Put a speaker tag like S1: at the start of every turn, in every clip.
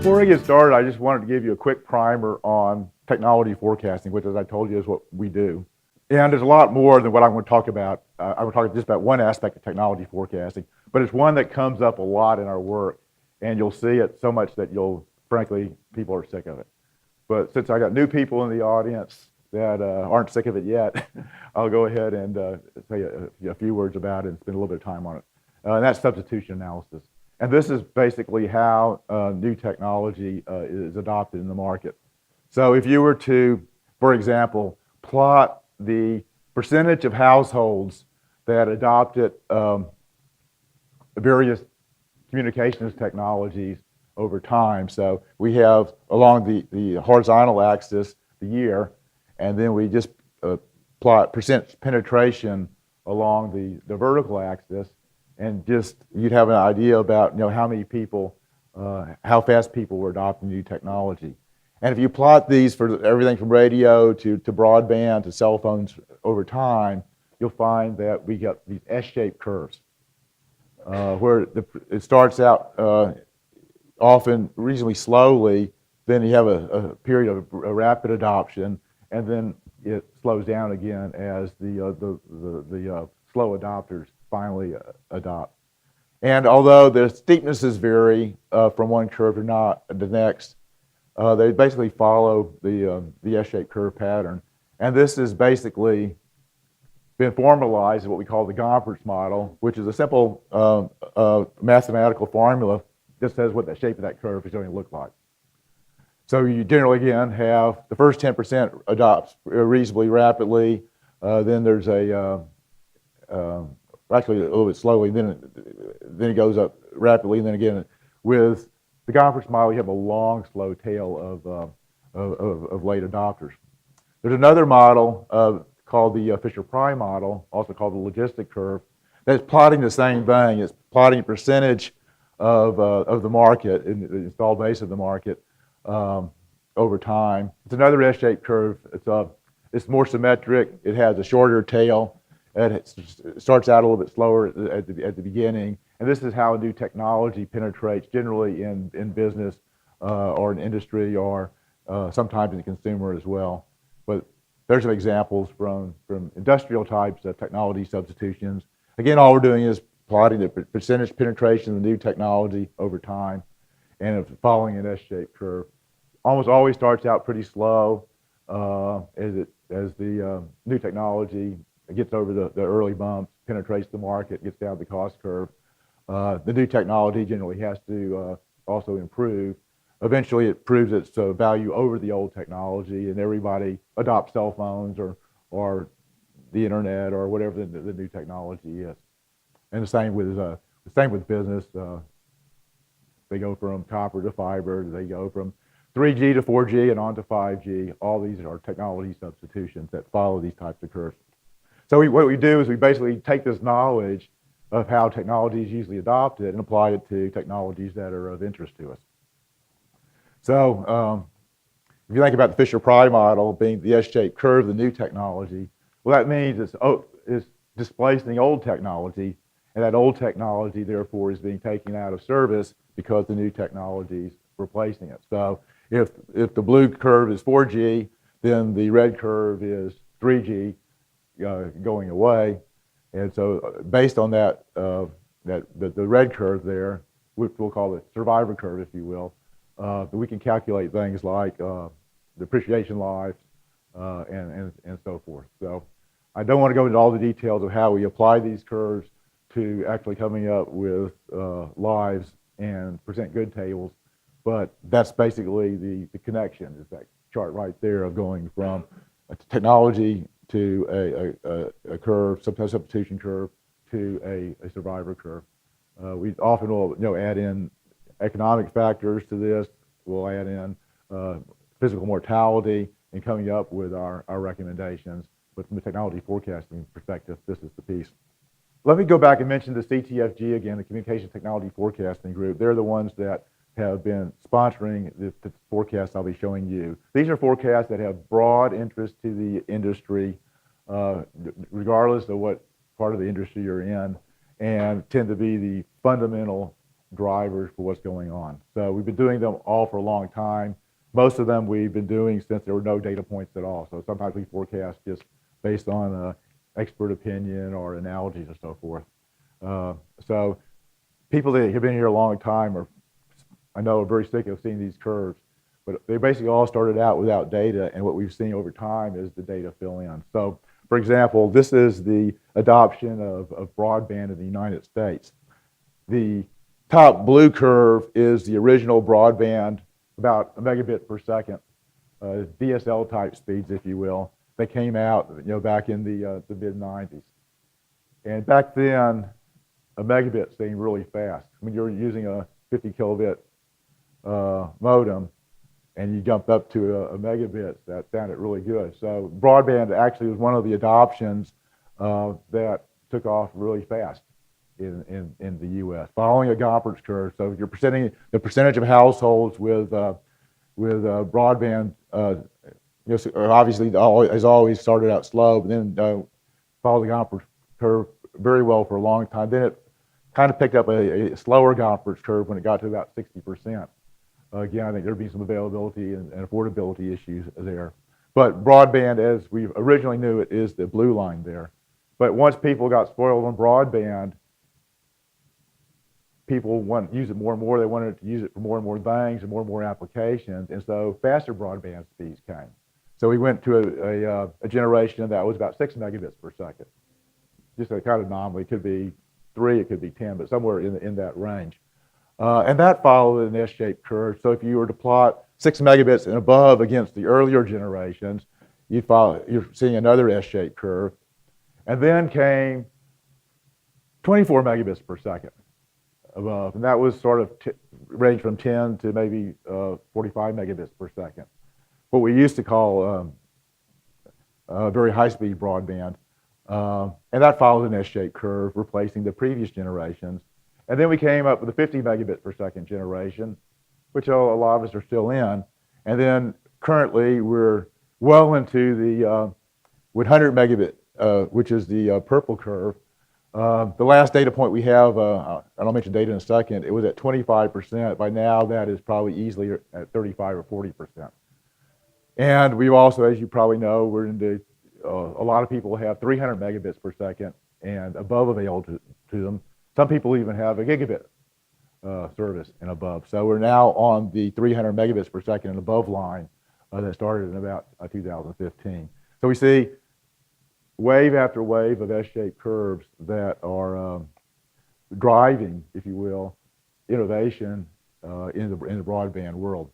S1: Before we get started, I just wanted to give you a quick primer on technology forecasting, which, as I told you, is what we do. And there's a lot more than what I'm going to talk about. I'm going to talk just about one aspect of technology forecasting, but it's one that comes up a lot in our work, and you'll see it so much that frankly, people are sick of it. But since I got new people in the audience that aren't sick of it yet, I'll go ahead and say a few words about it and spend a little bit of time on it. And that's substitution analysis. And this is basically how new technology is adopted in the market. So if you were to, for example, plot the percentage of households that adopted various communications technologies over time. So we have along the horizontal axis the year, and then we just plot percent penetration along the vertical axis, and just you'd have an idea about how many people, how fast people were adopting new technology. And if you plot these for everything from radio to broadband to cell phones over time, you'll find that we get these S-shaped curves, where it starts out often reasonably slowly, then you have a period of rapid adoption, and then it slows down again as the slow adopters finally adopt. And although the steepnesses vary from one curve to the next, they basically follow the S-shaped curve pattern. And this has basically been formalized in what we call the Gompers model, which is a simple mathematical formula that says what the shape of that curve is going to look like. So you generally, again, have the first 10% adopts reasonably rapidly. Then there's actually a little bit slowly, then it goes up rapidly, and then again, with the Gompers model, you have a long, slow tail of late adopters. There's another model called the Fisher-Price model, also called the Logistic curve, that's plotting the same thing. It's plotting percentage of the market, the installed base of the market over time. It's another S-shaped curve. It's more symmetric. It has a shorter tail. It starts out a little bit slower at the beginning. And this is how new technology penetrates generally in business or in industry, or sometimes in the consumer as well. But there's some examples from industrial types of technology substitutions. Again, all we're doing is plotting the percentage penetration of the new technology over time, and following an S-shaped curve. Almost always starts out pretty slow as the new technology gets over the early bumps, penetrates the market, gets down the cost curve. The new technology generally has to also improve. Eventually, it proves its value over the old technology, and everybody adopts cell phones or the internet or whatever the new technology is. And the same with business. They go from copper to fiber. They go from 3G to 4G and on to 5G. All these are technology substitutions that follow these types of curves. So what we do is we basically take this knowledge of how technology is usually adopted and apply it to technologies that are of interest to us. So if you think about the Fisher-Price model being the S-shaped curve, the new technology, well, that means it's displacing old technology, and that old technology, therefore, is being taken out of service because the new technology is replacing it. So if the blue curve is 4G, then the red curve is 3G going away. And so based on that, the red curve there, which we'll call the survivor curve, if you will, we can calculate things like depreciation lives and so forth. So I don't want to go into all the details of how we apply these curves to actually coming up with lives and percent good tables, but that's basically the connection, is that chart right there of going from a technology to a curve, substitution curve, to a survivor curve. We often will add in economic factors to this. We'll add in physical mortality in coming up with our recommendations. But from a technology forecasting perspective, this is the piece. Let me go back and mention the CTFG again, the Communication Technology Forecasting Group. They're the ones that have been sponsoring the forecasts I'll be showing you. These are forecasts that have broad interest to the industry, regardless of what part of the industry you're in, and tend to be the fundamental drivers for what's going on. So we've been doing them all for a long time. Most of them we've been doing since there were no data points at all. So sometimes we forecast just based on expert opinion or analogies and so forth. So people that have been here a long time I know are very sick of seeing these curves, but they basically all started out without data, and what we've seen over time is the data fill in. So, for example, this is the adoption of broadband in the United States. The top blue curve is the original broadband, about a megabit per second, DSL type speeds, if you will. They came out, back in the mid-90s. And back then, a megabit seemed really fast. When you're using a 50 kilobit modem and you jumped up to a megabit, that sounded really good. So broadband actually was one of the adoptions that took off really fast in the U.S. following a Gompers curve. So if you're the percentage of households with broadband, obviously has always started out slow, but then followed the Gompers curve very well for a long time. Then it kind of picked up a slower Gompers curve when it got to about 60%. Again, I think there'd be some availability and affordability issues there. But broadband, as we originally knew it, is the blue line there. But once people got spoiled on broadband, people want to use it more and more. They wanted to use it for more and more things and more applications, and so faster broadband speeds came. So we went to a generation that was about 6 megabits per second. Just a kind of anomaly. It could be 3, it could be 10, but somewhere in that range. And that followed an S-shaped curve. So if you were to plot 6 megabits and above against the earlier generations, you're seeing another S-shaped curve. And then came 24 megabits per second above, and that was sort of ranged from 10 to maybe 45 megabits per second. What we used to call very high-speed broadband. And that followed an S-shaped curve, replacing the previous generations. And then we came up with the 50 megabit per second generation, which a lot of us are still in. And then currently we're well into the 100 megabit, which is the purple curve. The last data point we have, and I'll mention data in a second, it was at 25%. By now that is probably easily at 35 or 40%. And we've also, as you probably know, we're into, a lot of people have 300 megabits per second and above available to them. Some people even have a gigabit service and above. So we're now on the 300 megabits per second and above line that started in about 2015. So we see wave after wave of S-shaped curves that are driving, if you will, innovation in the broadband world.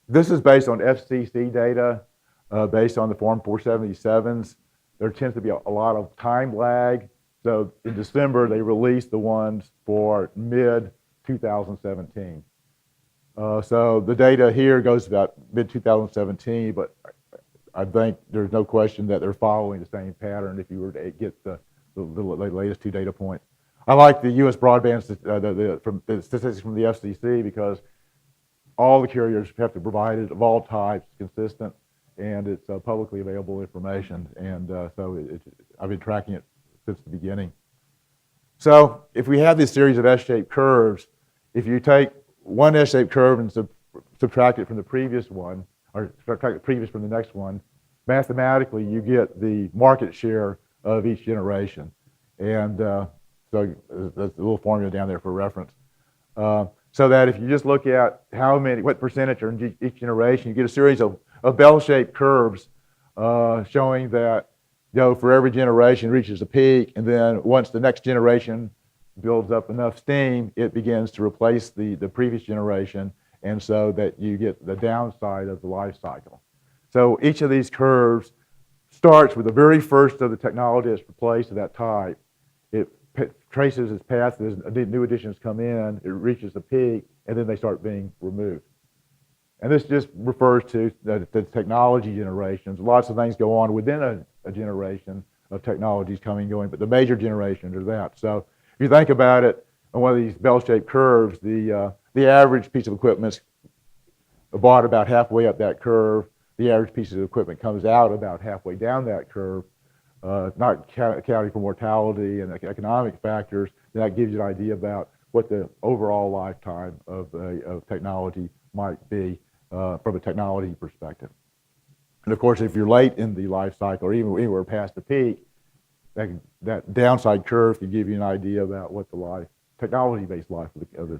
S1: This is based on FCC data, based on the Form 477s. There tends to be a lot of time lag. So in December, they released the ones for mid-2017. So the data here goes about mid-2017, but I think there's no question that they're following the same pattern if you were to get the latest 2 data points. I like the U.S. broadband the statistics from the FCC because all the carriers have to provide it of all types, consistent, and it's publicly available information. And so I've been tracking it since the beginning. So if we have this series of S-shaped curves, if you take one S-shaped curve and subtract it from the previous one, or subtract the previous from the next one, mathematically you get the market share of each generation. And so there's a little formula down there for reference. So that if you just look at what percentage are in each generation, you get a series of bell-shaped curves showing that for every generation reaches a peak, and then once the next generation builds up enough steam, it begins to replace the previous generation, and so that you get the downside of the life cycle. So each of these curves starts with the very first of the technology that's replaced of that type. It traces its path as new additions come in, it reaches a peak, and then they start being removed. And this just refers to the technology generations. Lots of things go on within a generation of technologies coming and going, but the major generations are that. So if you think about it, on one of these bell-shaped curves, the average piece of equipment is bought about halfway up that curve. The average piece of equipment comes out about halfway down that curve. not accounting for mortality and economic factors, then that gives you an idea about what the overall lifetime of technology might be from a technology perspective. And of course, if you're late in the life cycle or even anywhere past the peak, that downside curve can give you an idea about what the technology-based life of the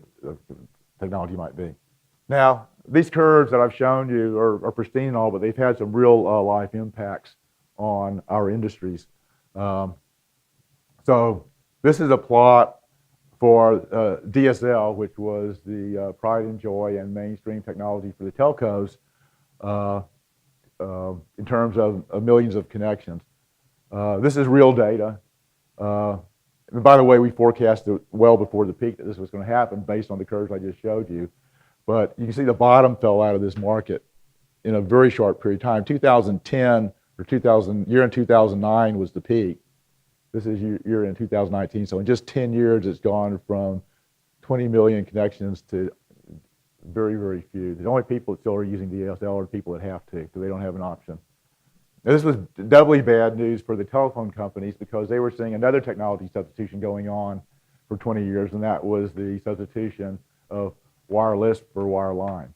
S1: technology might be. Now, these curves that I've shown you are pristine and all, but they've had some real life impacts on our industries. So this is a plot for DSL, which was the pride and joy and mainstream technology for the telcos in terms of millions of connections. This is real data. And by the way, we forecasted well before the peak that this was going to happen based on the curves I just showed you. But you can see the bottom fell out of this market in a very short period of time. 2010 or year in 2009 was the peak. This is year in 2019. So in just 10 years, it's gone from 20 million connections to very, very few. The only people that still are using DSL are people that have to, because they don't have an option. Now, this was doubly bad news for the telephone companies because they were seeing another technology substitution going on for 20 years, and that was the substitution of wireless for wireline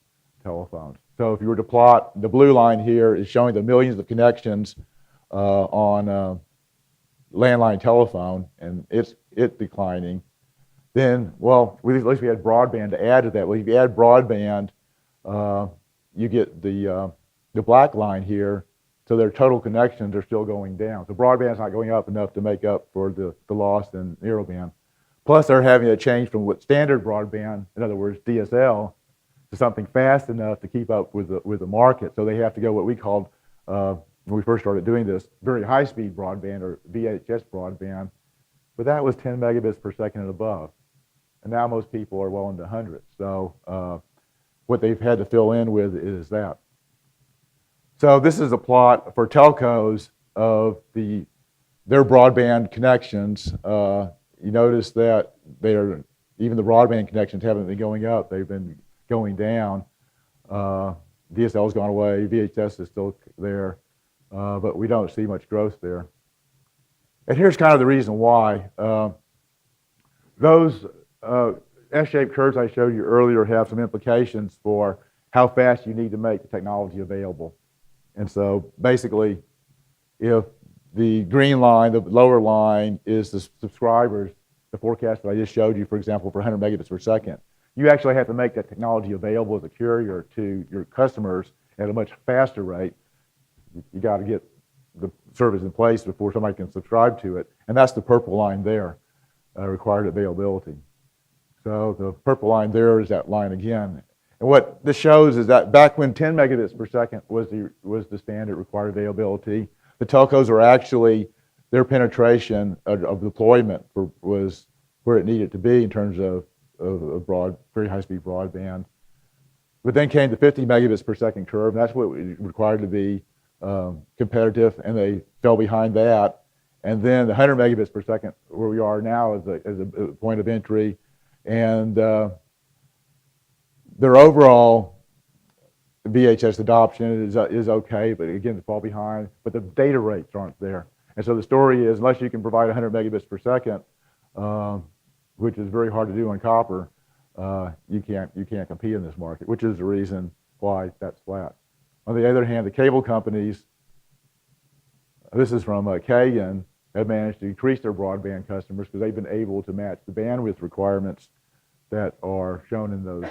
S1: telephones. So if you were to plot, the blue line here is showing the millions of connections on landline telephone, and it's declining. Then, well, at least we had broadband to add to that. Well, if you add broadband, you get the black line here. So their total connections are still going down. So broadband's not going up enough to make up for the loss in narrowband. Plus, they're having to change from what standard broadband, in other words, DSL, to something fast enough to keep up with the market. So they have to go what we called, when we first started doing this, very high-speed broadband or VHS broadband. But that was 10 megabits per second and above. And now most people are well into hundreds. So what they've had to fill in with is that. So this is a plot for telcos of their broadband connections. You notice that even the broadband connections haven't been going up; they've been going down. DSL's gone away. VHS is still there, but we don't see much growth there. And here's kind of the reason why. Those S-shaped curves I showed you earlier have some implications for how fast you need to make the technology available. And so basically, if the green line, the lower line, is the subscribers, the forecast that I just showed you, for example, for 100 megabits per second, you actually have to make that technology available as a carrier to your customers at a much faster rate. You got to get the service in place before somebody can subscribe to it. And that's the purple line there, required availability. So the purple line there is that line again. And what this shows is that back when 10 megabits per second was the standard required availability, the telcos are actually, their penetration of deployment was where it needed to be in terms of very high-speed broadband. But then came the 50 megabits per second curve, and that's what was required to be competitive, and they fell behind that. And then the 100 megabits per second, where we are now, is a point of entry, and their overall VHS adoption is okay, but again, they fall behind. But the data rates aren't there. And so the story is, unless you can provide 100 megabits per second, which is very hard to do on copper, you can't compete in this market, which is the reason why that's flat. On the other hand, the cable companies, this is from Kagan, have managed to increase their broadband customers because they've been able to match the bandwidth requirements that are shown in those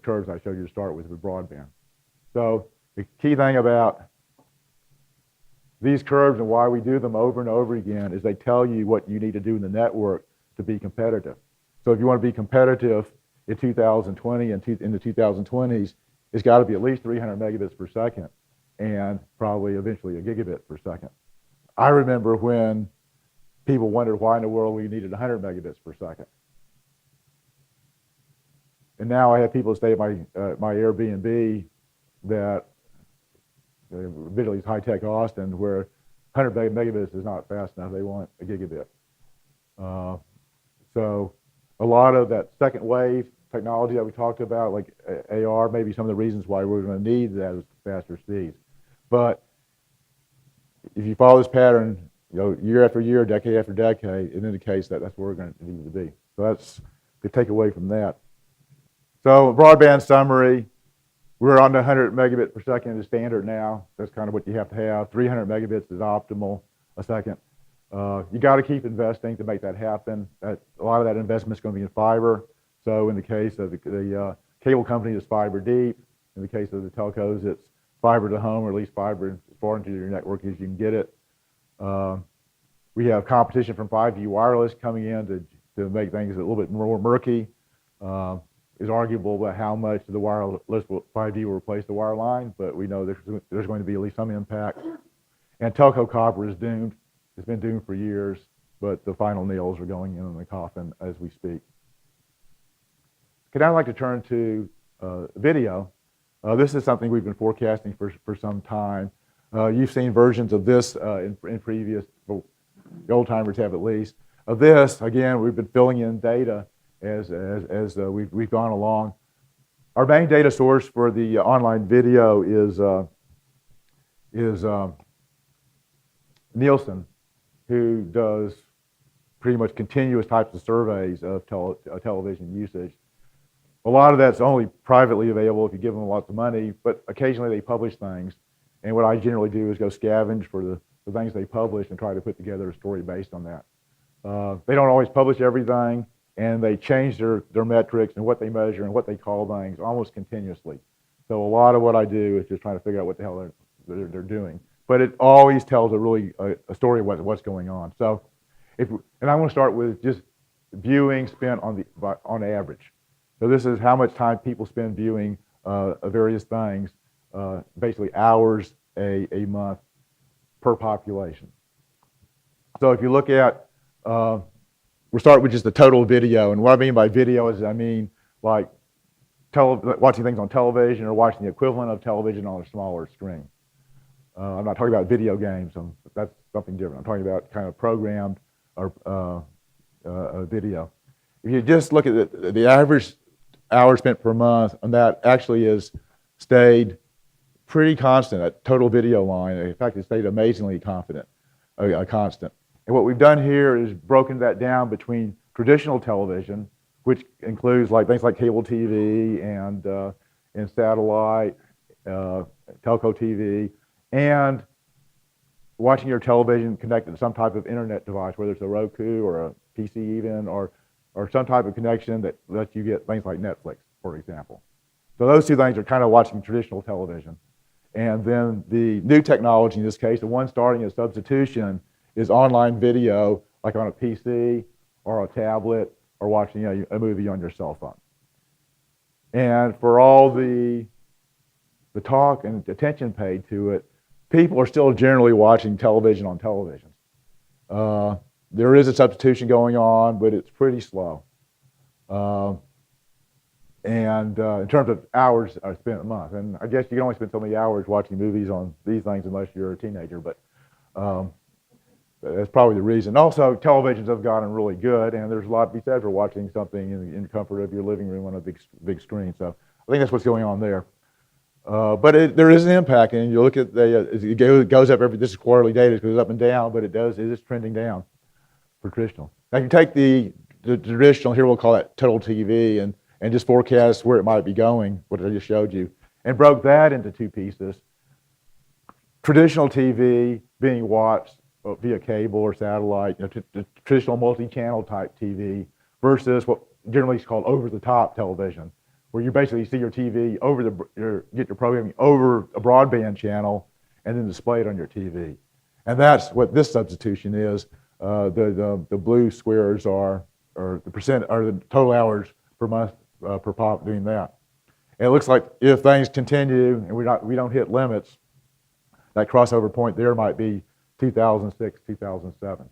S1: curves I showed you to start with broadband. So the key thing about these curves and why we do them over and over again is they tell you what you need to do in the network to be competitive. So if you want to be competitive in 2020 and in the 2020s, it's got to be at least 300 megabits per second and probably eventually a gigabit per second. I remember when people wondered why in the world we needed 100 megabits per second. And now I have people stay at my Airbnb that visually is high-tech Austin, where 100 megabits is not fast enough. They want a gigabit. So a lot of that second wave technology that we talked about, like AR, maybe some of the reasons why we're going to need that is faster speeds. But if you follow this pattern, year after year, decade after decade, it indicates that that's where we're going to need to be. So that's the takeaway from that. So broadband summary, we're on the 100 megabit per second is standard now. That's kind of what you have to have. 300 megabits is optimal a second. You got to keep investing to make that happen. A lot of that investment is going to be in fiber. So in the case of the cable company, it's fiber deep. In the case of the telcos, it's fiber to home, or at least fiber as far into your network as you can get it. We have competition from 5G wireless coming in to make things a little bit more murky. It's arguable about how much the wireless 5G will replace the wireline, but we know there's going to be at least some impact. And telco copper is doomed. It's been doomed for years, but the final nails are going in the coffin as we speak. Okay, now I'd like to turn to video. This is something we've been forecasting for some time. You've seen versions of this in previous, the old timers have at least. Of this, again, we've been filling in data as we've gone along. Our main data source for the online video is Nielsen, who does pretty much continuous types of surveys of television usage. A lot of that's only privately available if you give them lots of money, but occasionally they publish things. And what I generally do is go scavenge for the things they publish and try to put together a story based on that. They don't always publish everything, and they change their metrics and what they measure and what they call things almost continuously. So a lot of what I do is just trying to figure out what the hell they're doing. But it always tells a story of what's going on. So, and I'm going to start with just viewing spent on average. So this is how much time people spend viewing various things, basically hours a month per population. So if you look at, we'll start with just the total video. And what I mean by video is I mean like watching things on television or watching the equivalent of television on a smaller screen. I'm not talking about video games. That's something different. I'm talking about kind of programmed or video. If you just look at the average hours spent per month, and that actually has stayed pretty constant at total video line. In fact, it stayed amazingly constant. And what we've done here is broken that down between traditional television, which includes things like cable TV and satellite, telco TV, and watching your television connected to some type of internet device, whether it's a Roku or a PC even, or some type of connection that lets you get things like Netflix, for example. So those two things are kind of watching traditional television. And then the new technology, in this case, the one starting as substitution, is online video, like on a PC or a tablet, or watching a movie on your cell phone. And for all the talk and attention paid to it, people are still generally watching television on television. There is a substitution going on, but it's pretty slow. And in terms of hours spent a month, and I guess you can only spend so many hours watching movies on these things unless you're a teenager, but that's probably the reason. Also, televisions have gotten really good, and there's a lot to be said for watching something in the comfort of your living room on a big screen. So I think that's what's going on there. But there is an impact, and you look at it goes up this is quarterly data, it goes up and down, but it is trending down for traditional. Now, if you take the traditional, here we'll call that total TV, and just forecast where it might be going, what I just showed you, and broke that into two pieces. Traditional TV being watched via cable or satellite, traditional multi-channel type TV, versus what generally is called over-the-top television, where you basically see your TV get your programming over a broadband channel and then display it on your TV. And that's what this substitution is. The blue squares are the total hours per month per pop doing that. And it looks like if things continue and we don't hit limits, that crossover point there might be 2006, 2007.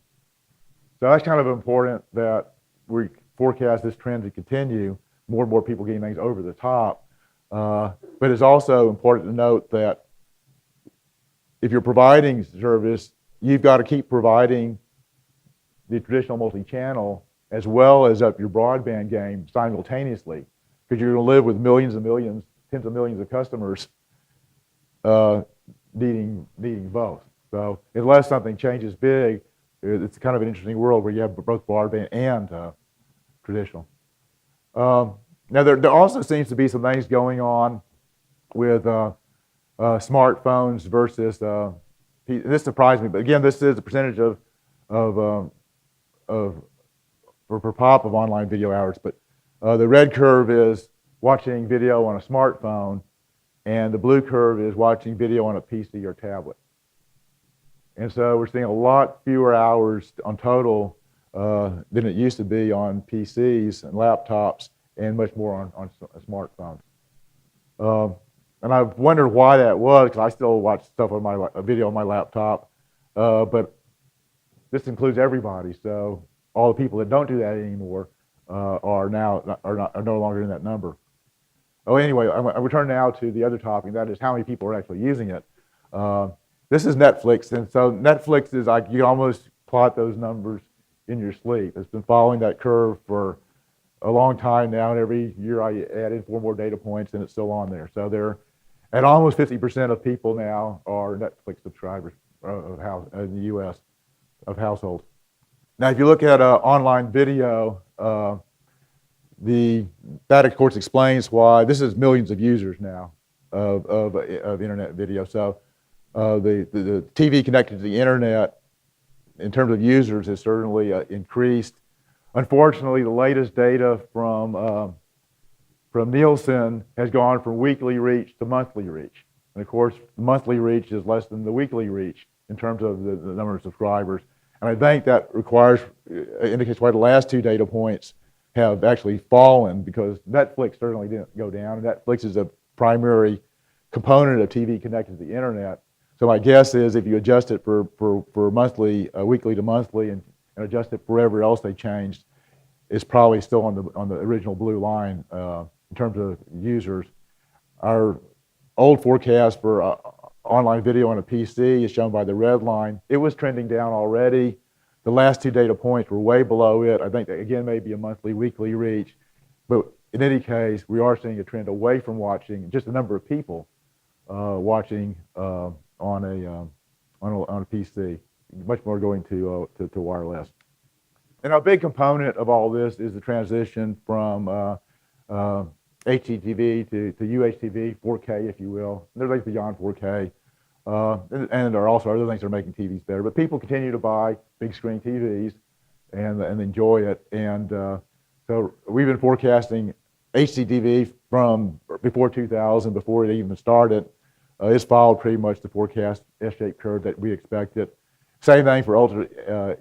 S1: So that's kind of important that we forecast this trend to continue, more and more people getting things over the top. But it's also important to note that if you're providing service, you've got to keep providing the traditional multi-channel as well as up your broadband game simultaneously, because you're going to live with millions and millions, tens of millions of customers needing both. So unless something changes big, it's kind of an interesting world where you have both broadband and traditional. Now there also seems to be some things going on with smartphones versus. This surprised me, but again, this is a percentage of per pop of online video hours. But the red curve is watching video on a smartphone, and the blue curve is watching video on a PC or tablet. And so we're seeing a lot fewer hours on total than it used to be on PCs and laptops, and much more on smartphones. And I've wondered why that was, because I still watch stuff on my video on my laptop, but this includes everybody. So all the people that don't do that anymore are no longer in that number. Oh, anyway, I return now to the other topic. That is how many people are actually using it. This is Netflix, and so Netflix is like you almost plot those numbers in your sleep. It's been following that curve for a long time now, and every year I add in 4 more data points, and it's still on there. So they're at almost 50% of people now are Netflix subscribers in the U.S. of households. Now, if you look at online video, that of course explains why this is millions of users now of internet video. So the TV connected to the internet in terms of users has certainly increased. Unfortunately, the latest data from Nielsen has gone from weekly reach to monthly reach. And of course, monthly reach is less than the weekly reach in terms of the number of subscribers. And I think that indicates why the last 2 data points have actually fallen, because Netflix certainly didn't go down. Netflix is a primary component of TV connected to the internet. So my guess is if you adjust it for monthly, weekly to monthly, and adjust it for whatever else they changed, it's probably still on the original blue line in terms of users. Our old forecast for online video on a PC is shown by the red line. It was trending down already. The last 2 data points were way below it. I think that, again, maybe a monthly, weekly reach. But in any case, we are seeing a trend away from watching, just the number of people watching on a PC, much more going to wireless. And a big component of all this is the transition from HDTV to UHTV, 4K, if you will. There's things beyond 4K. And there are also other things that are making TVs better. But people continue to buy big screen TVs and enjoy it. And so we've been forecasting HDTV from before 2000, before it even started. It's followed pretty much the forecast S-shaped curve that we expected. Same thing for ultra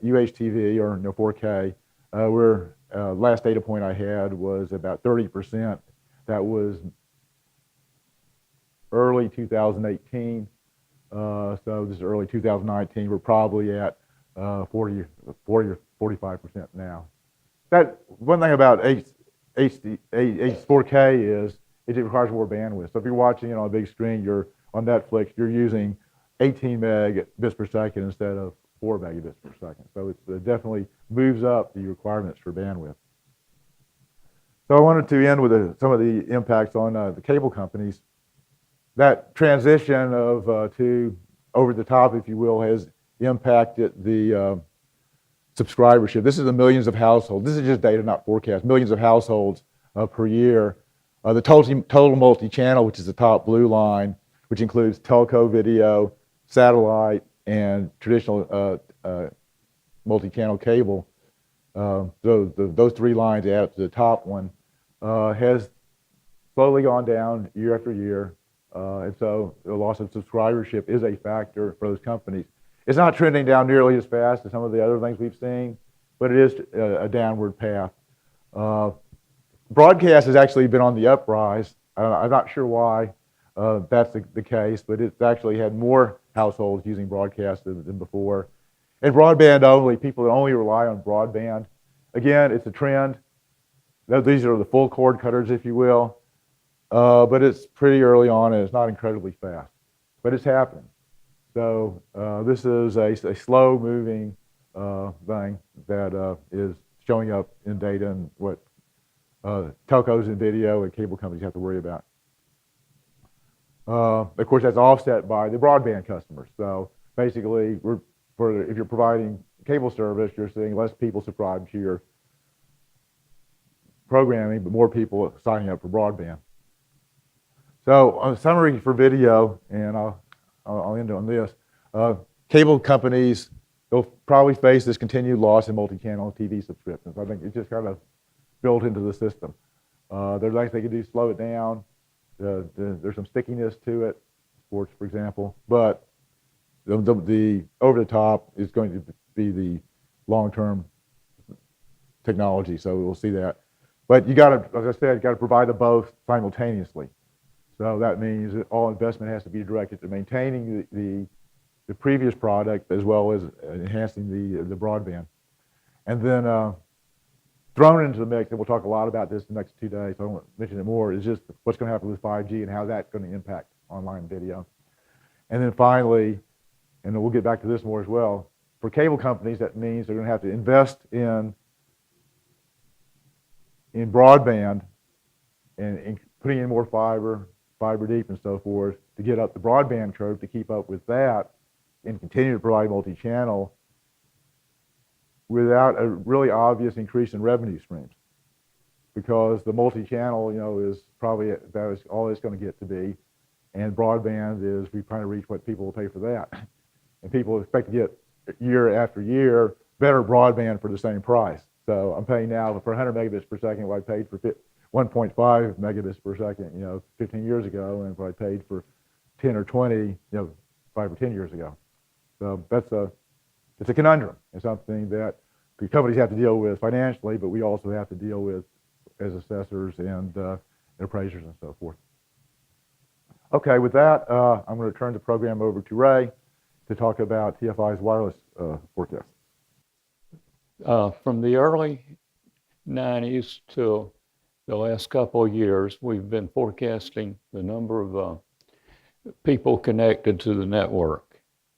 S1: UHTV or 4K. Last data point I had was about 30%. That was early 2018. So this is early 2019. We're probably at 40 or 45% now. That one thing about 4K is it requires more bandwidth. So if you're watching it on a big screen, you're on Netflix, you're using 18 megabits per second instead of 4 megabits per second. So it definitely moves up the requirements for bandwidth. So I wanted to end with some of the impacts on the cable companies. That transition to over the top, if you will, has impacted the subscribership. This is the millions of households. This is just data, not forecast. Millions of households per year. The total multi-channel, which is the top blue line, which includes telco video, satellite, and traditional multi-channel cable. Those 3 lines add up to the top one, has slowly gone down year after year. And so the loss of subscribership is a factor for those companies. It's not trending down nearly as fast as some of the other things we've seen, but it is a downward path. Broadcast has actually been on the uprise. I'm not sure why that's the case, but it's actually had more households using broadcast than before. And broadband only, people that only rely on broadband. Again, it's a trend. These are the full cord cutters, if you will. But it's pretty early on, and it's not incredibly fast. But it's happening. So this is a slow-moving thing that is showing up in data and what telcos and video and cable companies have to worry about. Of course, that's offset by the broadband customers. So basically, if you're providing cable service, you're seeing less people subscribe to your programming, but more people signing up for broadband. So a summary for video, and I'll end on this. Cable companies, they'll probably face this continued loss in multi-channel TV subscriptions. I think it's just kind of built into the system. There's things they can do to slow it down. There's some stickiness to it, sports, for example, but the over the top is going to be the long-term technology, so we'll see that. But you got to, as I said, you got to provide the both simultaneously. So that means that all investment has to be directed to maintaining the previous product as well as enhancing the broadband. And then thrown into the mix, and we'll talk a lot about this in the next 2 days, so I won't mention it more, is just what's going to happen with 5G and how that's going to impact online video. And then finally, and we'll get back to this more as well, for cable companies, that means they're going to have to invest in broadband and putting in more fiber deep and so forth to get up the broadband curve to keep up with that and continue to provide multi-channel without a really obvious increase in revenue streams. Because the multi-channel, is probably, that is all it's going to get to be. And broadband is, we trying to reach what people will pay for that. And people expect to get year after year better broadband for the same price. So I'm paying now for 100 megabits per second what I paid for 1.5 megabits per second, 15 years ago, and what I paid for 10 or 20, 5 or 10 years ago. So it's a conundrum. It's something that the companies have to deal with financially, but we also have to deal with as assessors and appraisers and so forth. Okay, with that, I'm going to turn the program over to Ray to talk about TFI's wireless forecast.
S2: From the early 90s to the last couple of years, we've been forecasting the number of people connected to the network.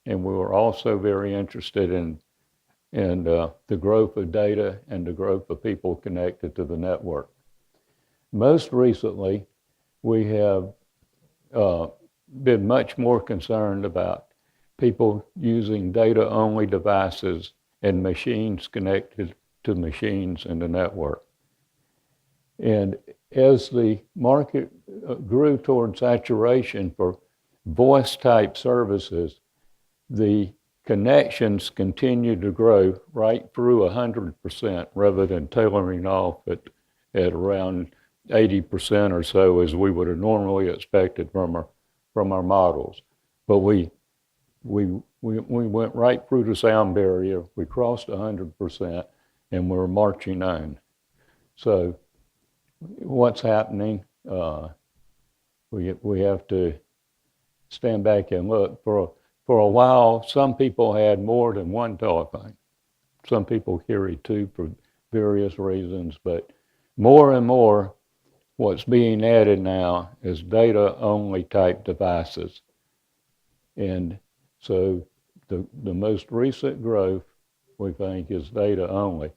S2: And we were also very interested in the growth of data and the growth of people connected to the network. Most recently, we have been much more concerned about people using data-only devices and machines connected to machines in the network. And as the market grew toward saturation for voice-type services, the connections continued to grow right through 100% rather than tailoring off at around 80% or so as we would have normally expected from our models. But we went right through the sound barrier. We crossed 100%, and we're marching on. So what's happening? We have to stand back and look. For a while, some people had more than one telephone. Some people carried two for various reasons, but more and more, what's being added now is data-only type devices. And so the most recent growth, we think, is data-only.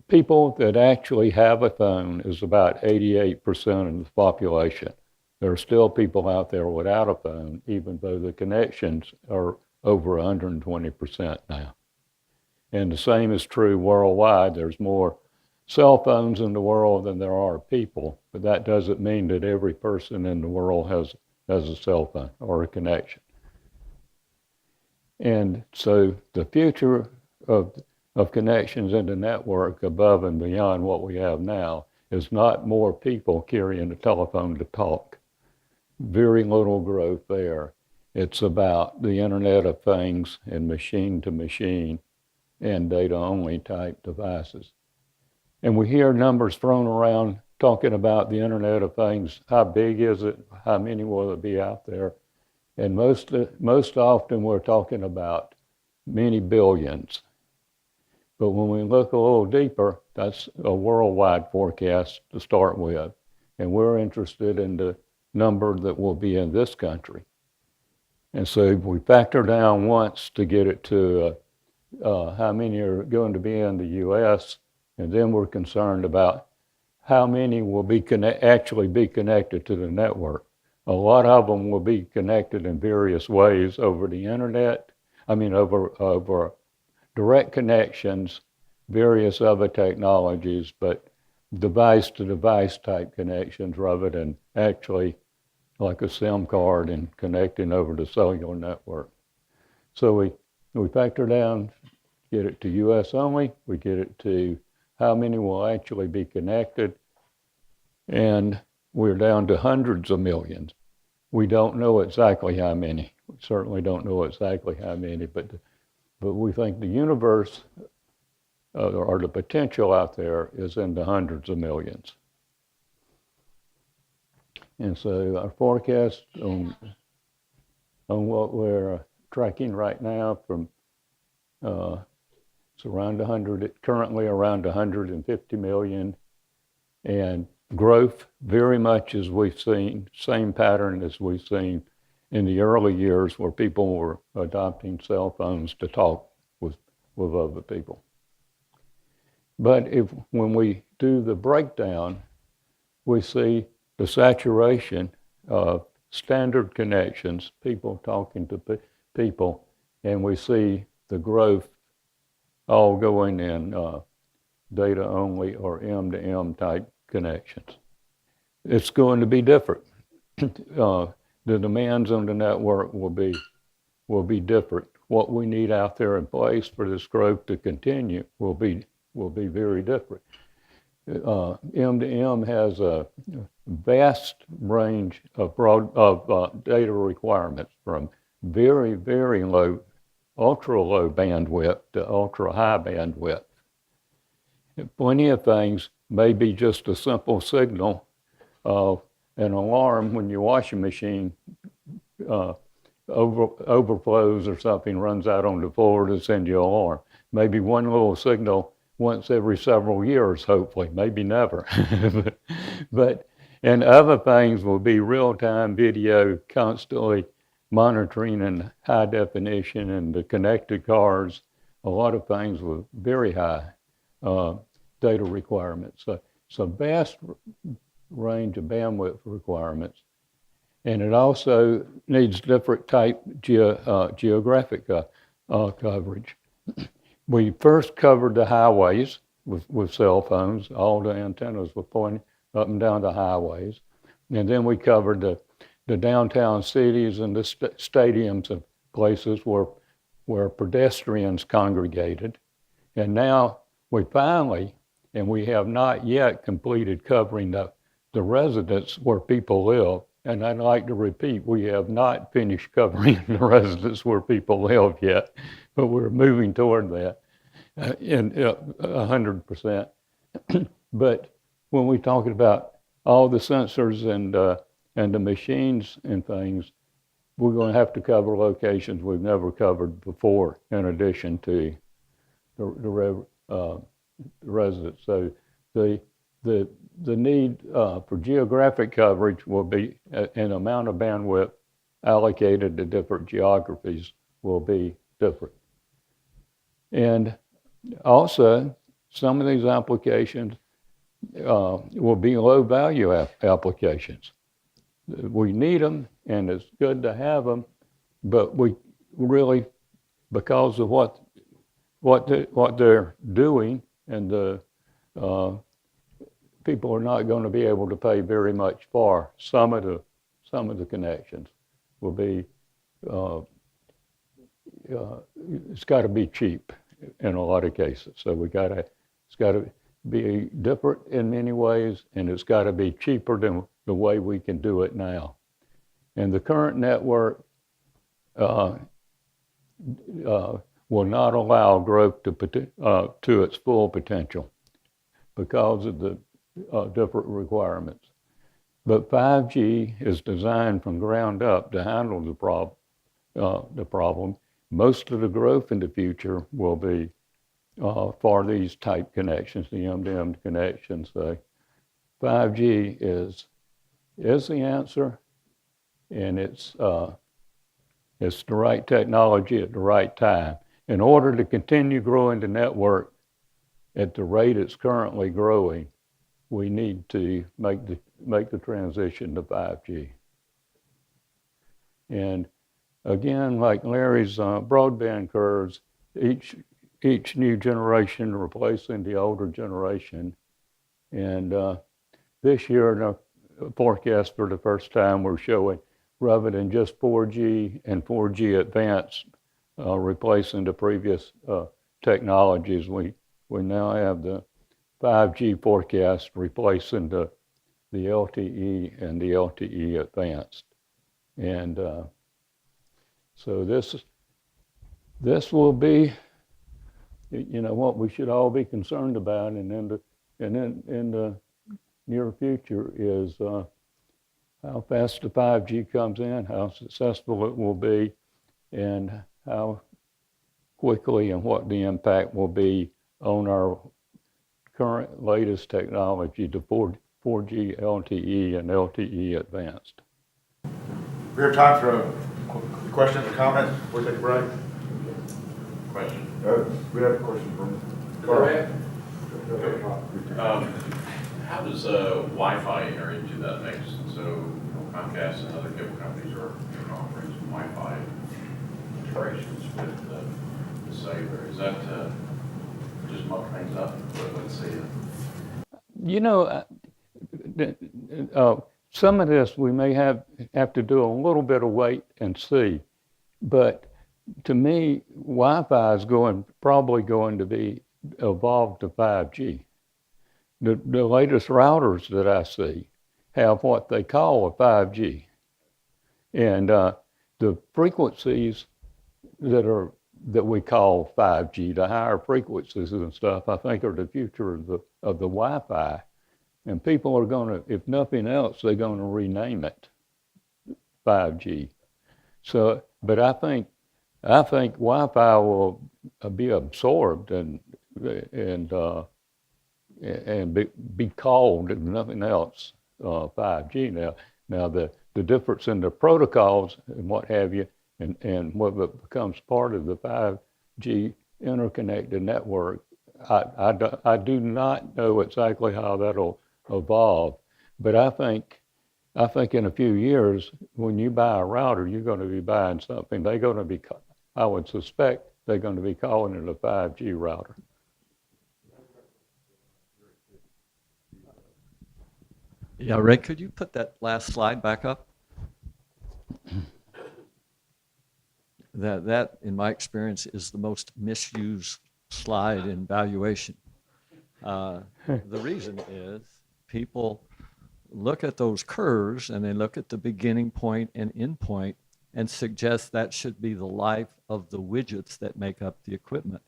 S2: People that actually have a phone is about 88% of the population. There are still people out there without a phone, even though the connections are over 120% now. And the same is true worldwide. There's more cell phones in the world than there are people, but that doesn't mean that every person in the world has a cell phone or a connection. And so the future of connections in the network above and beyond what we have now is not more people carrying a telephone to talk. Very little growth there. It's about the Internet of Things and machine-to-machine and data-only type devices. And we hear numbers thrown around talking about the Internet of Things. How big is it? How many will it be out there? And most often we're talking about many billions. But when we look a little deeper, that's a worldwide forecast to start with. And we're interested in the number that will be in this country. And so we factor down once to get it to how many are going to be in the U.S., and then we're concerned about how many will be actually be connected to the network. A lot of them will be connected in various ways over the internet. Over direct connections, various other technologies, but device-to-device type connections rather than actually like a SIM card and connecting over the cellular network. So we factor down, get it to US only, we get it to how many will actually be connected, and we're down to hundreds of millions. We don't know exactly how many. We certainly don't know exactly how many, but we think the universe or the potential out there is in the hundreds of millions. And so our forecast on what we're tracking right now from it's around 100, currently around 150 million, and growth very much as we've seen, same pattern as we've seen in the early years where people were adopting cell phones to talk with other people. But when we do the breakdown, we see the saturation of standard connections, people talking to people, and we see the growth all going in data only or M-to-M type connections. It's going to be different. The demands on the network will be different. What we need out there in place for this growth to continue will be very different. M-to-M has a vast range of data requirements, from very, very low, ultra low bandwidth to ultra high bandwidth. Plenty of things may be just a simple signal of an alarm when your washing machine overflows or something, runs out on the floor to send you an alarm. Maybe one little signal once every several years, hopefully, maybe never. And other things will be real-time video, constantly monitoring in high definition, and the connected cars, a lot of things with very high data requirements. So it's a vast range of bandwidth requirements. And it also needs different type geographic coverage. We first covered the highways with cell phones. All the antennas were pointing up and down the highways. And then we covered the downtown cities and the stadiums and places where pedestrians congregated. And now we finally, and we have not yet completed covering the residents where people live. And I'd like to repeat, we have not finished covering the residents where people live yet, but we're moving toward that in 100%. But when we're talking about all the sensors and the machines and things, we're going to have to cover locations we've never covered before, in addition to the residents. So the need for geographic coverage will be an amount of bandwidth allocated to different geographies will be different. And also, some of these applications will be low value applications. We need them, and it's good to have them, but we really, because of what they're doing, and the people are not going to be able to pay very much for some of the connections. Will be it's got to be cheap in a lot of cases. So it's got to be different in many ways, and it's got to be cheaper than the way we can do it now. And the current network will not allow growth to its full potential because of the different requirements. But 5G is designed from ground up to handle the problem. Most of the growth in the future will be for these type connections, the M-to-M connections. So 5G is the answer, and it's the right technology at the right time. In order to continue growing the network at the rate it's currently growing, we need to make the transition to 5G. And again, like Larry's broadband curves, each new generation replacing the older generation. And this year in the forecast for the first time, we're showing rather than just 4G and 4G advanced replacing the previous technologies, we now have the 5G forecast replacing the LTE and the LTE advanced. And so this will be, what we should all be concerned about, and then in the near future is how fast the 5G comes in, how successful it will be, and how quickly and what the impact will be on our current latest technology, the 4G LTE and LTE advanced.
S1: We have time for questions or comments before we take a break.
S3: Question.
S1: We have a question from Carl.
S3: How does Wi-Fi enter into that mix? So Comcast and other cable companies are offering some Wi-Fi integrations with the cellular. Is that just muck things up? Let's see.
S2: Some of this we may have to do a little bit of wait and see, but to me, Wi-Fi is probably going to be evolved to 5G. The latest routers that I see have what they call a 5G, and the frequencies that we call 5G, the higher frequencies and stuff, I think are the future of the Wi-Fi. And people are going to, if nothing else, they're going to rename it 5G. So, but I think Wi-Fi will be absorbed and be called, if nothing else, 5G. Now the difference in the protocols and what have you, and whether it becomes part of the 5G interconnected network, I do not know exactly how that'll evolve. But I think in a few years, when you buy a router, you're going to be buying something. I would suspect they're going to be calling it a 5G router.
S4: Yeah, Ray, could you put that last slide back up? That, in my experience, is the most misused slide in valuation. The reason is people look at those curves and they look at the beginning point and end point and suggest that should be the life of the widgets that make up the equipment.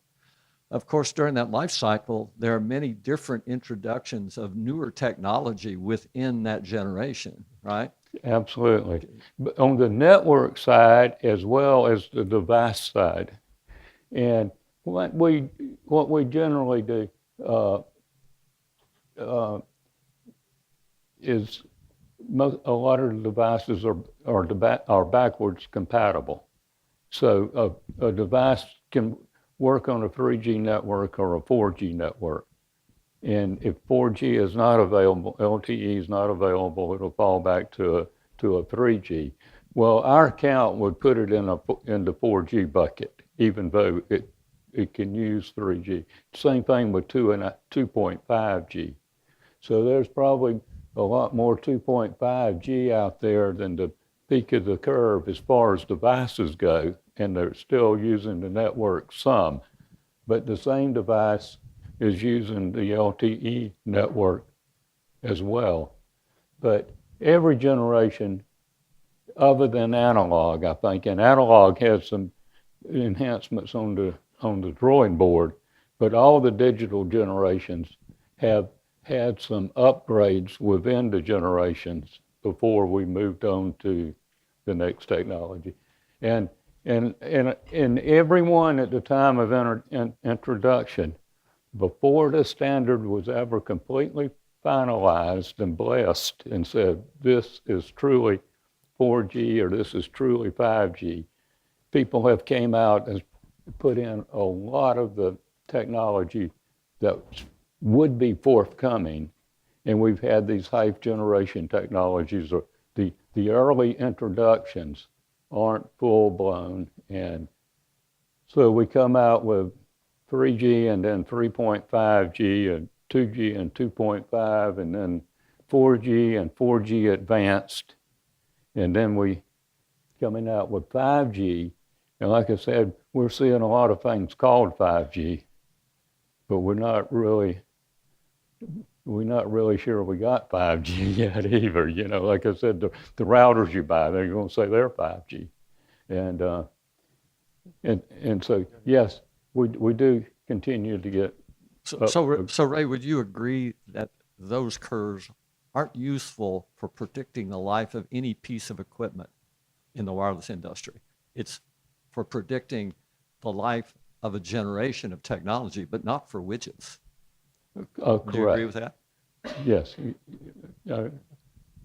S4: Of course, during that life cycle, there are many different introductions of newer technology within that generation, right?
S2: Absolutely. But on the network side as well as the device side. And what we generally do is a lot of the devices are backwards compatible. So a device can work on a 3G network or a 4G network. And if 4G is not available, LTE is not available, it'll fall back to a 3G. Well, our account would put it in the 4G bucket, even though it can use 3G. Same thing with 2.5G. So there's probably a lot more 2.5G out there than the peak of the curve as far as devices go, and they're still using the network some. But the same device is using the LTE network as well. But every generation, other than analog, I think, and analog has some enhancements on the drawing board, but all the digital generations have had some upgrades within the generations before we moved on to the next technology. And everyone at the time of introduction, before the standard was ever completely finalized and blessed and said, this is truly 4G or this is truly 5G, people have came out and put in a lot of the technology that would be forthcoming. And we've had these 5th generation technologies, or the early introductions aren't full blown. And so we come out with 3G and then 3.5G and 2G and 2.5 and then 4G and 4G advanced. And then we coming out with 5G. And like I said, we're seeing a lot of things called 5G, but we're not really sure we got 5G yet either. You know, like I said, the routers you buy, they're going to say they're 5G. And so, yes, we do continue to get.
S4: So Ray, would you agree that those curves aren't useful for predicting the life of any piece of equipment in the wireless industry? It's for predicting the life of a generation of technology, but not for widgets.
S2: Correct.
S4: Do you agree with that?
S2: Yes, I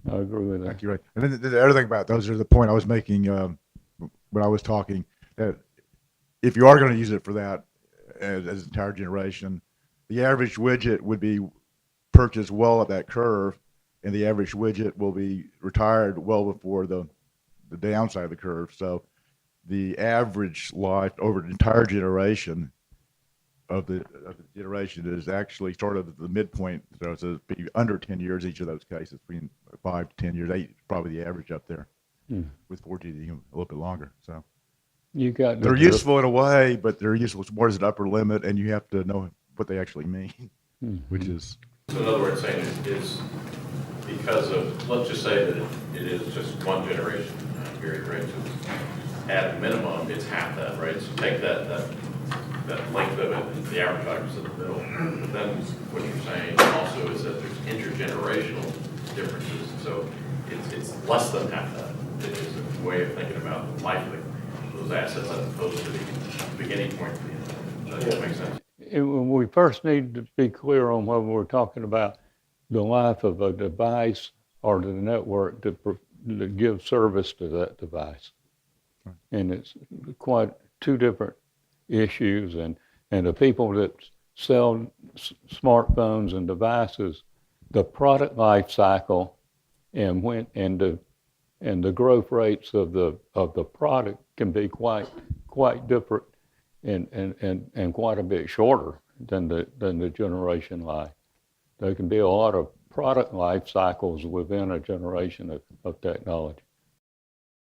S2: agree with that.
S1: Thank you, Ray. And then the other thing about those is the point I was making when I was talking, that if you are going to use it for that as an entire generation, the average widget would be purchased well at that curve, and the average widget will be retired well before the downside of the curve. So the average life over the entire generation of the generation is actually sort of the midpoint. So it's be under 10 years each of those cases, between 5 to 10 years. 8 is probably the average up there. With 4G, a little bit longer. So
S2: You got
S1: they're useful in a way, but they're useful more as an upper limit, and you have to know what they actually mean, which is.
S3: So in other words, saying is because of, let's just say that it is just one generation period, right? So at a minimum, it's half that, right? So take that length of it, the average life is in the middle. But then what you're saying also is that there's intergenerational differences. So it's less than half that. It is a way of thinking about the life of those assets as opposed to the beginning point. Does that make sense?
S2: We first need to be clear on whether we're talking about the life of a device or the network that gives service to that device. And it's quite two different issues. And the people that sell smartphones and devices, the product life cycle and the growth rates of the product can be quite different and quite a bit shorter than the generation life. There can be a lot of product life cycles within a generation of technology.